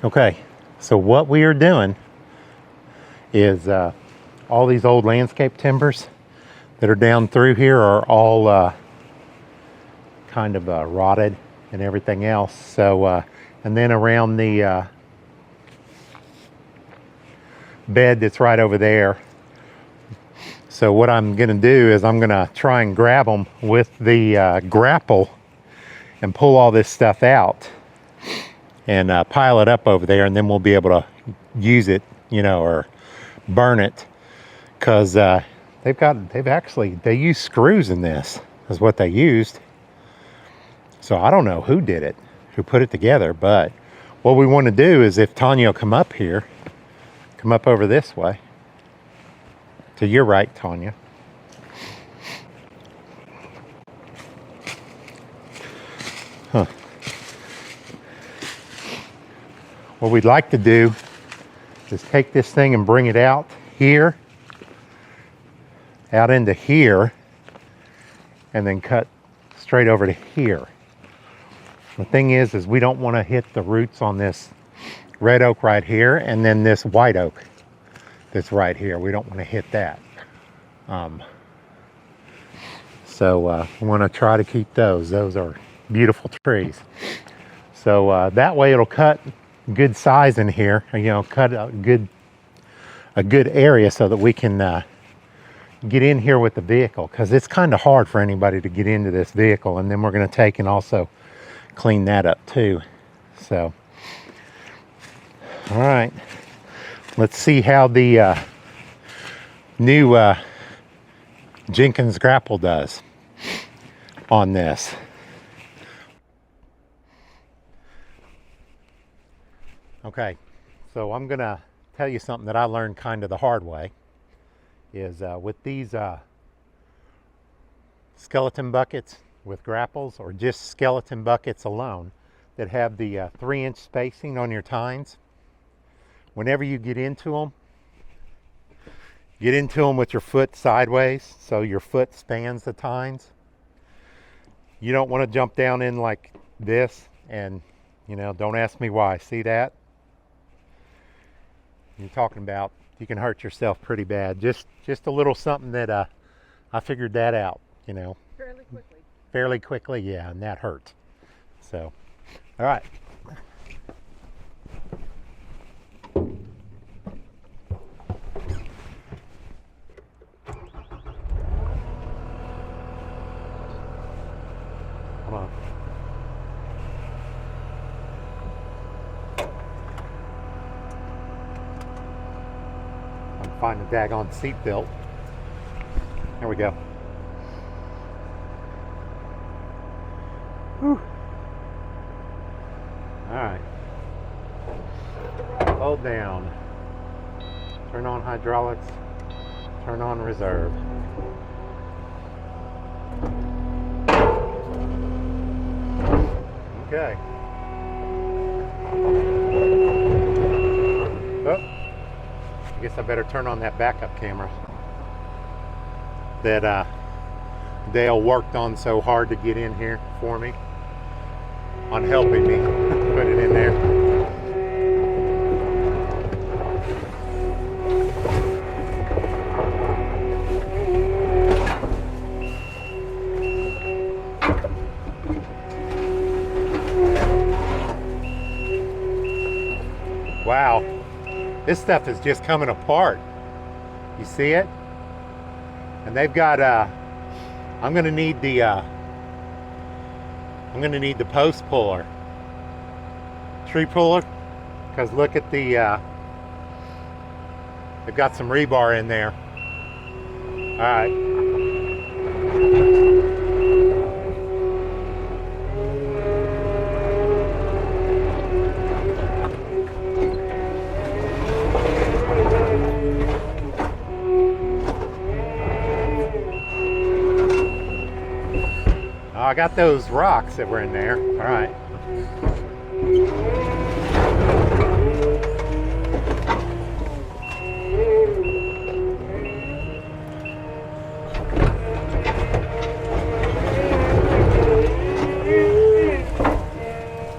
Okay, so what we are doing is all these old landscape timbers that are down through here are all kind of rotted and everything else. So, and then around the bed that's right over there. So what I'm gonna do is I'm gonna try and grab them with the grapple and pull all this stuff out and pile it up over there, and then we'll be able to use it, you know, or burn it, because they use screws in this is what they used. So I don't know who did it, who put it together, but what we want to do is, if Tanya will come up here, come up over this way to your right, Tanya. Huh. What we'd like to do is take this thing and bring it out here, out into here, and then cut straight over to here. The thing is we don't want to hit the roots on this red oak right here, and then this white oak that's right here. We don't want to hit that. So we want to try to keep those. Those are beautiful trees. So that way it'll cut good size in here, you know, cut a good area so that we can get in here with the vehicle, because it's kind of hard for anybody to get into this vehicle. And then we're going to take and also clean that up too. So all right, let's see how the new Jenkins grapple does on this. Okay, so I'm gonna tell you something that I learned kind of the hard way, is with these skeleton buckets with grapples, or just skeleton buckets alone that have the 3-inch spacing on your tines, whenever you get into them with your foot sideways, so your foot spans the tines. You don't want to jump down in like this, and, you know, don't ask me why. See that? You're talking about, you can hurt yourself pretty bad. Just a little something that I figured that out, you know. Fairly quickly, yeah, and that hurt. So, all right. Come on. Find the daggone seat belt. There we go. Whew. All right. Hold down. Turn on hydraulics. Turn on reserve. Okay. Oh. I guess I better turn on that backup camera that Dale worked on so hard to get in here for me, on helping me put it in there. Wow. This stuff is just coming apart. You see it? And they've got I'm gonna need the post puller, tree puller, because look at the they've got some rebar in there. All right. I got those rocks that were in there. All right.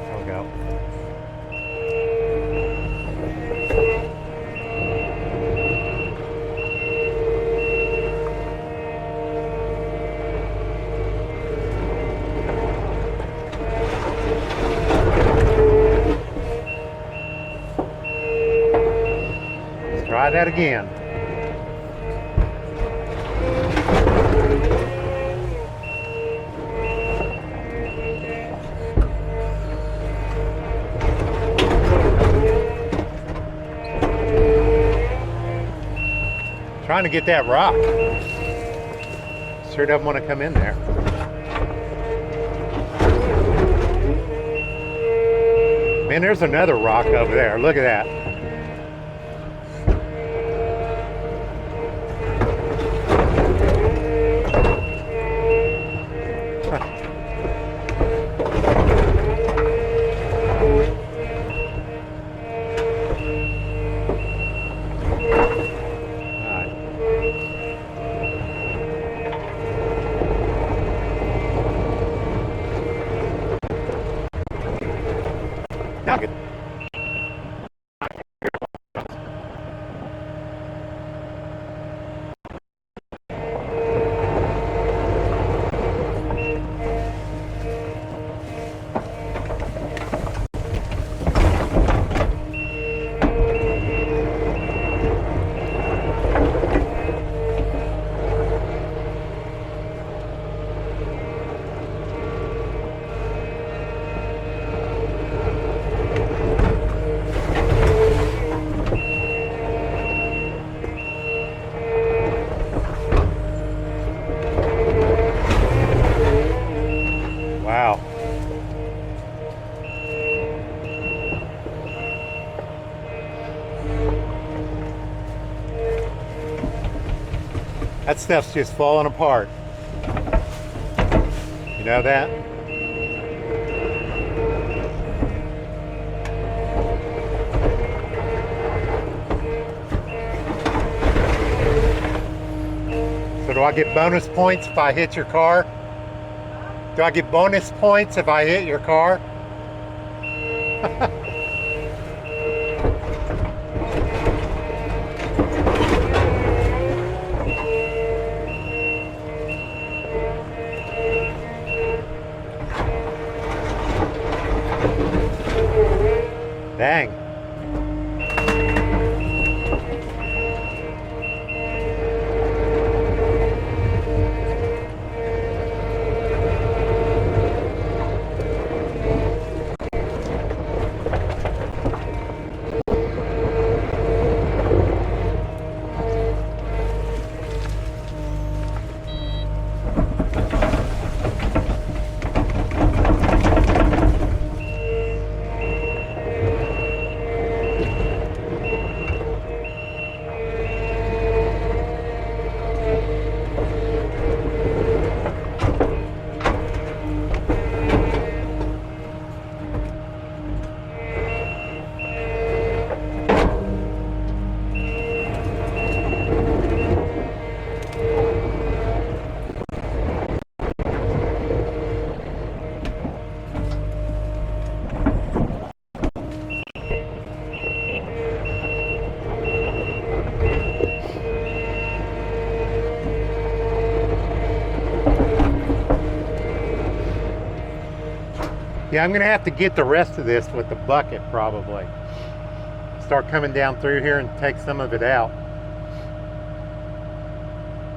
There we go. Try that again. Trying to get that rock. Sure doesn't want to come in there. Man, there's another rock over there. Look at that. Now get. Wow. That stuff's just falling apart. You know that? So do I get bonus points if I hit your car? Do I get bonus points if I hit your car? Dang. Yeah, I'm gonna have to get the rest of this with the bucket probably. Start coming down through here and take some of it out.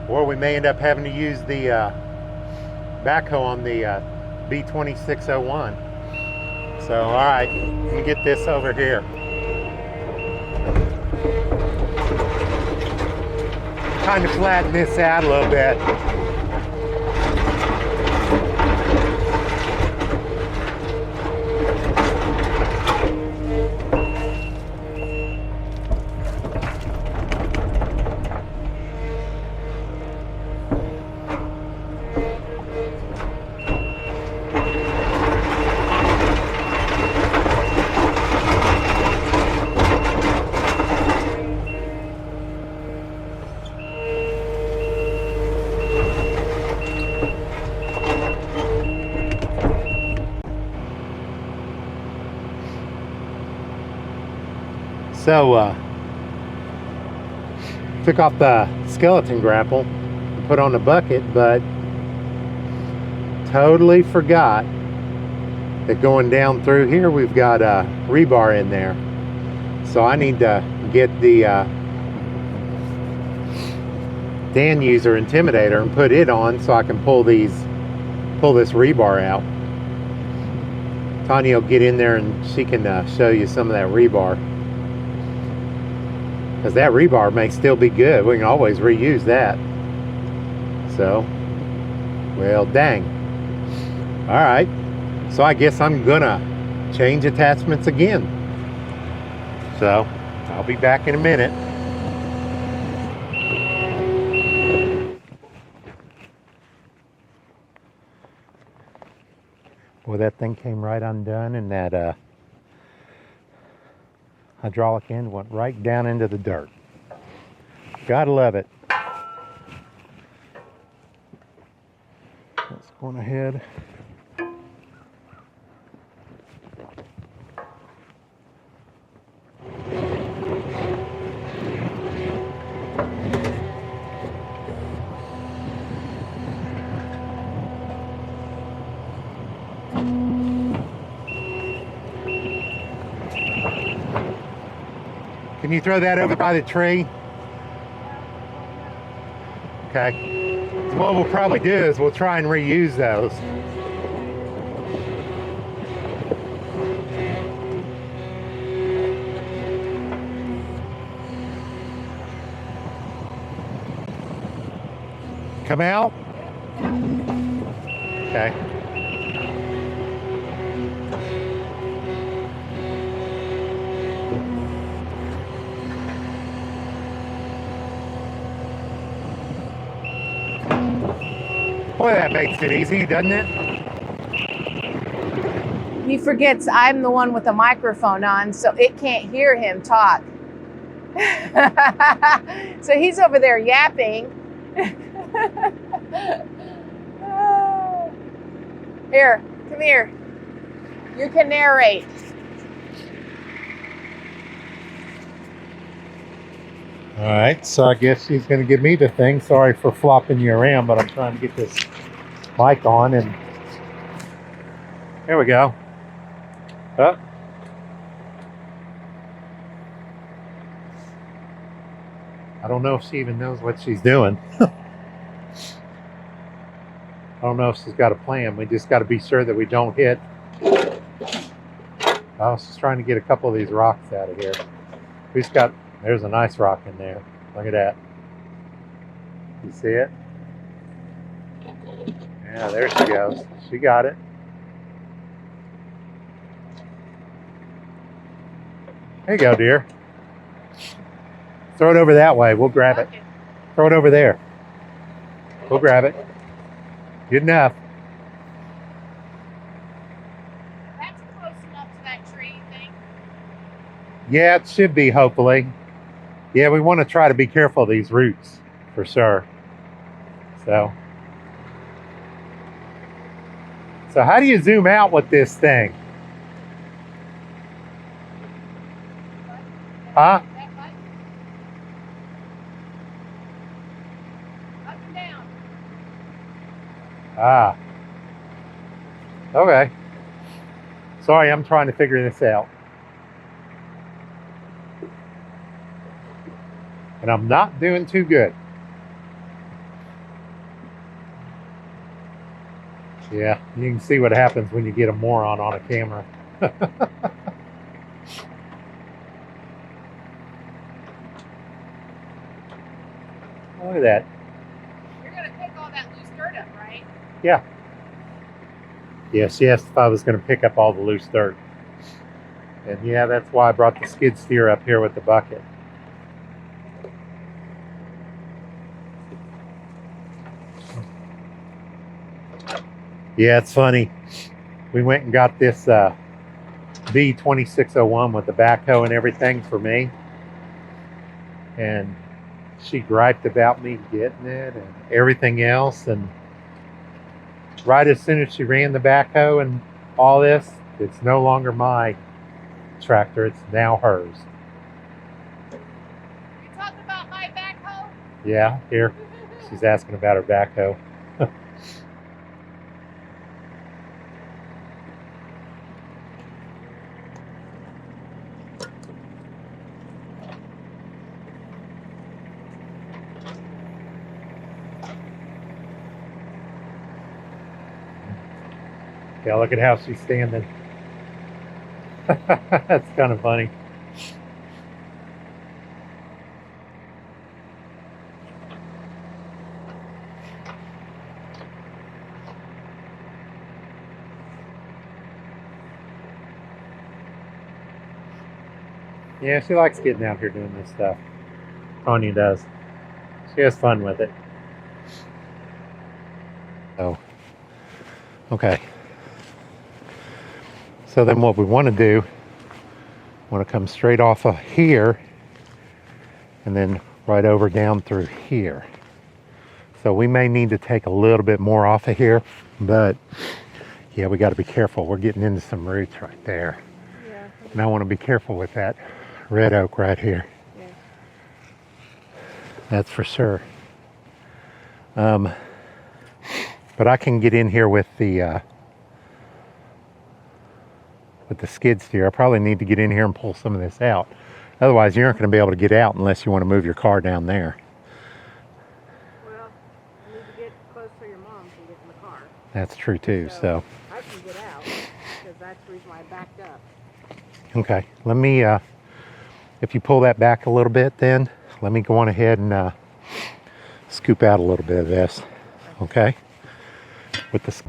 Or we may end up having to use the backhoe on the B2601. So, all right, let me get this over here. Kind of flatten this out a little bit. So, took off the skeleton grapple and put on the bucket, but totally forgot that going down through here we've got a rebar in there. So I need to get the Danuser Intimidator and put it on so I can pull this rebar out. Tanya will get in there and she can show you some of that rebar. Because that rebar may still be good. We can always reuse that. So, well, dang. Alright, so I guess I'm gonna change attachments again. So, I'll be back in a minute. Well, that thing came right undone, and that hydraulic end went right down into the dirt. Gotta love it. Let's go on ahead. Can you throw that over by the tree? Okay. So what we'll probably do is we'll try and reuse those. Come out? Okay. Boy, that makes it easy, doesn't it? He forgets I'm the one with the microphone on, so it can't hear him talk. So he's over there yapping. Here, come here. You can narrate. All right, so I guess she's going to give me the thing. Sorry for flopping you around, but I'm trying to get this mic on, and there we go. Oh. I don't know if she even knows what she's doing. I don't know if she's got a plan. We just got to be sure that we don't hit. Oh, she's trying to get a couple of these rocks out of here. There's a nice rock in there. Look at that. You see it? Yeah, there she goes. She got it. There you go, dear. Throw it over that way. We'll grab it. Throw it over there. We'll grab it. Good enough. That's close enough to that tree, you think? Yeah, it should be, hopefully. Yeah, we want to try to be careful of these roots, for sure. So how do you zoom out with this thing? Huh? Up and down. Ah. Okay. Sorry, I'm trying to figure this out. And I'm not doing too good. Yeah, you can see what happens when you get a moron on a camera. Look at that. You're going to pick all that loose dirt up, right? Yeah. Yeah, she asked if I was going to pick up all the loose dirt. And yeah, that's why I brought the skid steer up here with the bucket. Yeah, it's funny. We went and got this V2601 with the backhoe and everything for me. And she griped about me getting it and everything else. And right as soon as she ran the backhoe and all this, it's no longer my tractor. It's now hers. You talking about my backhoe? Yeah, here. She's asking about her backhoe. Yeah, look at how she's standing. That's kind of funny. Yeah, she likes getting out here doing this stuff. Tanya does. She has fun with it. Oh, okay. So then what we want to do, want to come straight off of here and then right over down through here. So we may need to take a little bit more off of here, but yeah, we got to be careful. We're getting into some roots right there. Yeah. And I want to be careful with that red oak right here. Yeah. That's for sure. But I can get in here with the skid steer. I probably need to get in here and pull some of this out. Otherwise, you aren't going to be able to get out unless you want to move your car down there. Well, you need to get close so your mom can get in the car. That's true too. So I can get out because that's the reason why I backed up. okay, let me. If you pull that back a little bit, then let me go on ahead and scoop out a little bit of this. Okay, with the.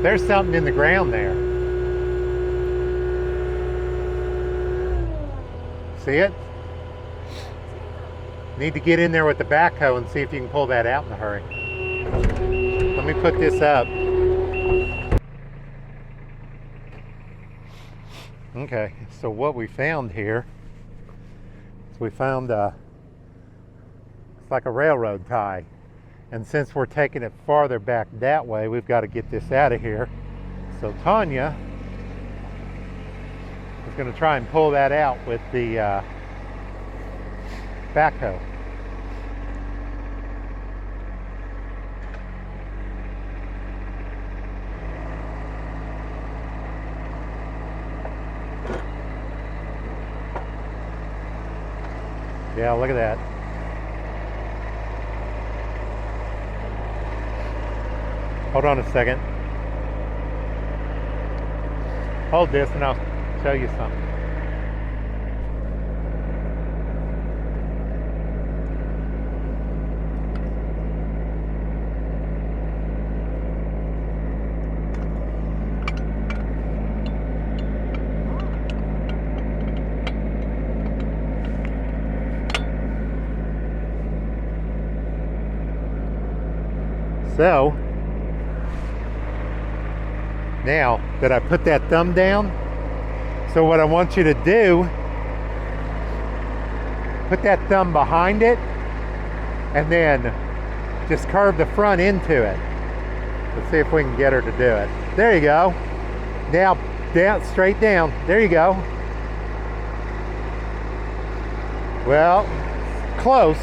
There's something in the ground there. See it? Need to get in there with the backhoe and see if you can pull that out in a hurry. Let me put this up. Okay, so what we found here is we found it's like a railroad tie. And since we're taking it farther back that way, we've got to get this out of here. So Tanya is going to try and pull that out with the backhoe. Yeah, look at that. Hold on a second. Hold this and I'll show you something. So, now that I put that thumb down, so what I want you to do, put that thumb behind it and then just curve the front into it. Let's see if we can get her to do it. There you go. Now down, straight down. There you go. Well, close.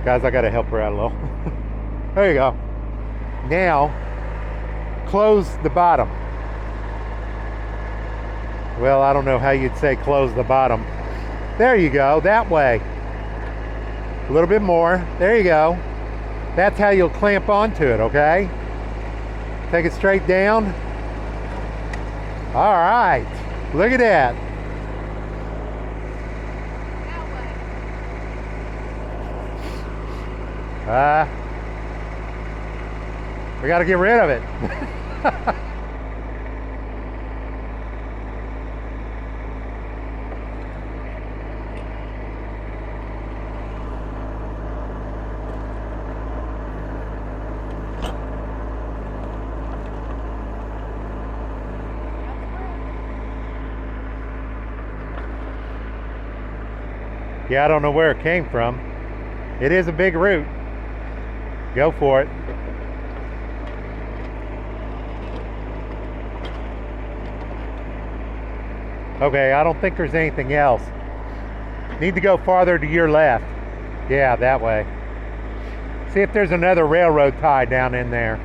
Guys, I gotta help her out a little. There you go. Now, close the bottom. Well, I don't know how you'd say close the bottom. There you go, that way. A little bit more. There you go. That's how you'll clamp onto it, okay? Take it straight down. All right, look at that. We got to get rid of it. Yeah, I don't know where it came from. It is a big root. Go for it. Okay, I don't think there's anything else. Need to go farther to your left. Yeah, that way. See if there's another railroad tie down in there.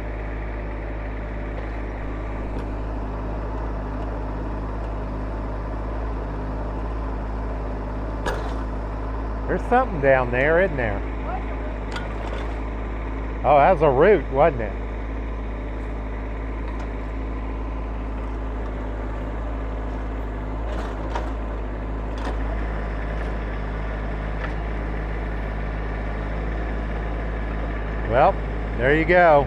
There's something down there, isn't there? Oh, that was a root, wasn't it? Well, there you go.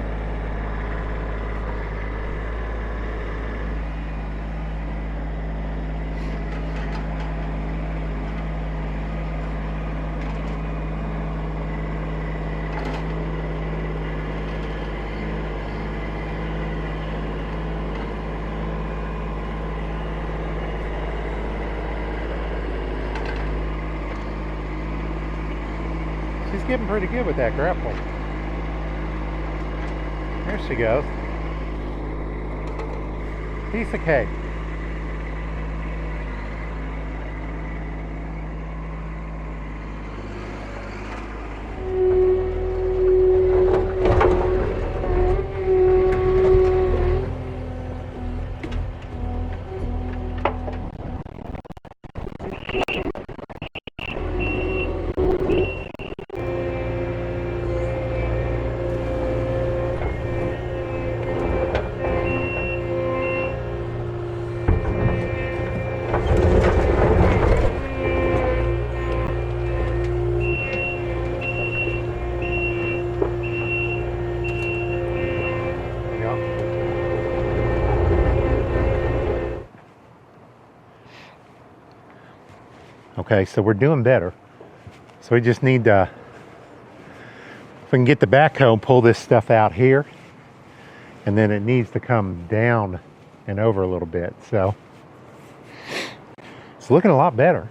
She's getting pretty good with that grapple. There she goes. Piece of cake. Okay, so we're doing better. So we just need to, if we can get the backhoe and pull this stuff out here, and then it needs to come down and over a little bit. So it's looking a lot better.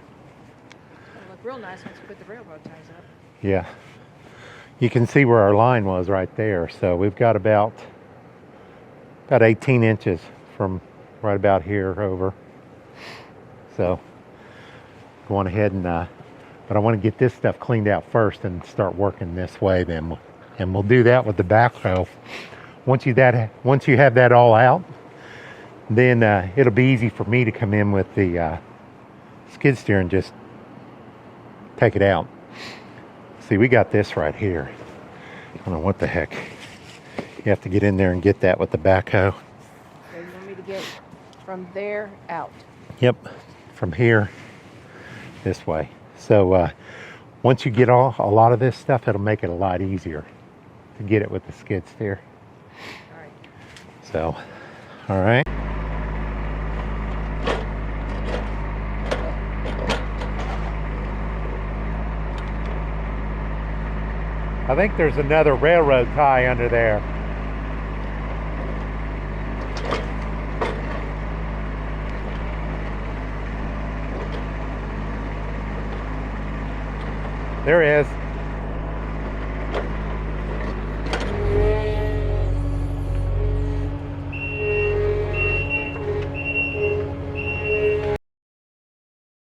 It'll look real nice once we put the railroad ties up. Yeah. You can see where our line was right there. So we've got about 18 inches from right about here over. So going ahead and, but I want to get this stuff cleaned out first and start working this way then. And we'll do that with the backhoe. Once you have that all out, then it'll be easy for me to come in with the skid steer and just take it out. See, we got this right here. I don't know what the heck. You have to get in there and get that with the backhoe. So you want me to get from there out? Yep, from here this way. So once you get a lot of this stuff, it'll make it a lot easier to get it with the skid steer. All right. So, all right. I think there's another railroad tie under there. There is.